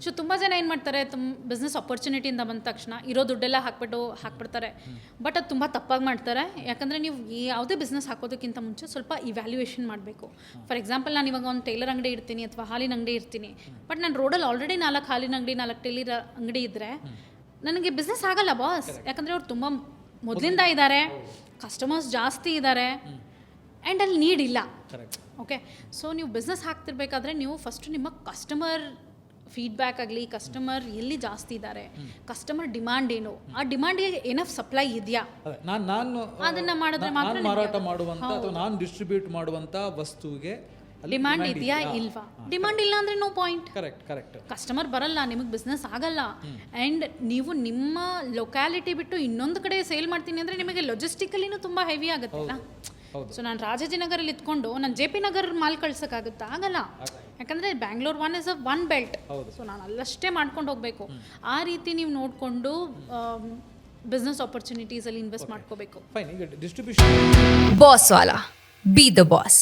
So ತುಂಬ ಜನ ಏನು ಮಾಡ್ತಾರೆ, ಬಿಸ್ನೆಸ್ ಆಪರ್ಚುನಿಟಿಯಿಂದ ಬಂದ ತಕ್ಷಣ ಇರೋ ದುಡ್ಡೆಲ್ಲ ಹಾಕ್ಬಿಡ್ತಾರೆ. ಬಟ್ ಅದು ತುಂಬ ತಪ್ಪಾಗಿ ಮಾಡ್ತಾರೆ. ಯಾಕಂದರೆ ನೀವು ಯಾವುದೇ ಬಿಸ್ನೆಸ್ ಹಾಕೋದಕ್ಕಿಂತ ಮುಂಚೆ ಸ್ವಲ್ಪ ಇವ್ಯಾಲ್ಯೂಯೇಷನ್ ಮಾಡಬೇಕು. ಫಾರ್ ಎಕ್ಸಾಂಪಲ್, ನಾನು ಇವಾಗ ಒಂದು ಟೈಲರ್ ಅಂಗಡಿ ಇರ್ತೀನಿ ಅಥವಾ ಹಾಲಿನ ಅಂಗಡಿ ಇರ್ತೀನಿ. ಬಟ್ ನಾನು ರೋಡಲ್ಲಿ ಆಲ್ರೆಡಿ 4 ಹಾಲಿನ ಅಂಗಡಿ 4 ಟೈಲರ್ ಅಂಗಡಿ ಇದ್ದರೆ ನನಗೆ ಬಿಸ್ನೆಸ್ ಆಗಲ್ಲ ಬಾಸ್. ಯಾಕಂದರೆ ಅವ್ರು ತುಂಬ ಮೊದಲಿಂದ ಇದ್ದಾರೆ, ಕಸ್ಟಮರ್ಸ್ ಜಾಸ್ತಿ ಇದ್ದಾರೆ, ಆ್ಯಂಡ್ ಅಲ್ಲಿ ನೀಡ್ ಇಲ್ಲ. ಓಕೆ, ಸೊ ನೀವು ಬಿಸ್ನೆಸ್ ಹಾಕ್ತಿರ್ಬೇಕಾದ್ರೆ ನೀವು ಫಸ್ಟು ನಿಮ್ಮ ಕಸ್ಟಮರ್ ಫೀಡ್ಬ್ಯಾಕ್ ಆಗಲಿ, ಕಸ್ಟಮರ್ ಎಲ್ಲಿ ಜಾಸ್ತಿ ಇದ್ದಾರೆ, ಕಸ್ಟಮರ್ ಡಿಮಾಂಡ್ ಏನು, ಆ ಡಿಮಾಂಡ್ಗೆ ಏನಫ್ ಸಪ್ಲೈ ಇದೆಯಾ, ನಾನು ಅದನ್ನು ಮಾಡಿದ್ರೆ ಮಾತ್ರ ಮಾರಾಟ ಮಾಡುವಂಥ ಅಥವಾ ನಾನು ಡಿಸ್ಟ್ರಿಬ್ಯೂಟ್ ಮಾಡುವಂಥ ವಸ್ತುವಿಗೆ ಡಿಮಾಂಡ್ ಇದೆಯಾ ಇಲ್ವಾ. ಡಿಮಾಂಡ್ ಇಲ್ಲ ಅಂದರೆ ನೋ ಪಾಯಿಂಟ್. ಕರೆಕ್ಟ್. ಕಸ್ಟಮರ್ ಬರಲ್ಲ, ನಿಮಗೆ ಬಿಸ್ನೆಸ್ ಆಗಲ್ಲ. ಆ್ಯಂಡ್ ನೀವು ನಿಮ್ಮ ಲೊಕ್ಯಾಲಿಟಿ ಬಿಟ್ಟು ಇನ್ನೊಂದು ಕಡೆ ಸೇಲ್ ಮಾಡ್ತೀನಿ ಅಂದರೆ ನಿಮಗೆ ಲೊಜಿಸ್ಟಿಕಲಿನೂ ತುಂಬ ಹೆವಿ ಆಗುತ್ತಲ್ಲ. ಸೊ ನಾನು ರಾಜಾಜಿನಗರಲ್ಲಿ ಇದ್ಕೊಂಡು ನಾನು JP ನಗರ್ ಮಾಲ್ ಕಳ್ಸೋಕ್ಕಾಗುತ್ತಾ? ಆಗಲ್ಲ. ಯಾಕಂದರೆ ಬ್ಯಾಂಗ್ಳೂರ್ ಒನ್ ಬೆಲ್ಟ್. ಸೊ ನಾನು ಅಲ್ಲಷ್ಟೇ ಮಾಡ್ಕೊಂಡು ಹೋಗಬೇಕು. ಆ ರೀತಿ ನೀವು ನೋಡಿಕೊಂಡು ಬಿಸ್ನೆಸ್ ಆಪರ್ಚುನಿಟೀಸಲ್ಲಿ ಇನ್ವೆಸ್ಟ್ ಮಾಡ್ಕೋಬೇಕು. ಫೈನ್. ಈಗ distribution boss Vala, B the boss.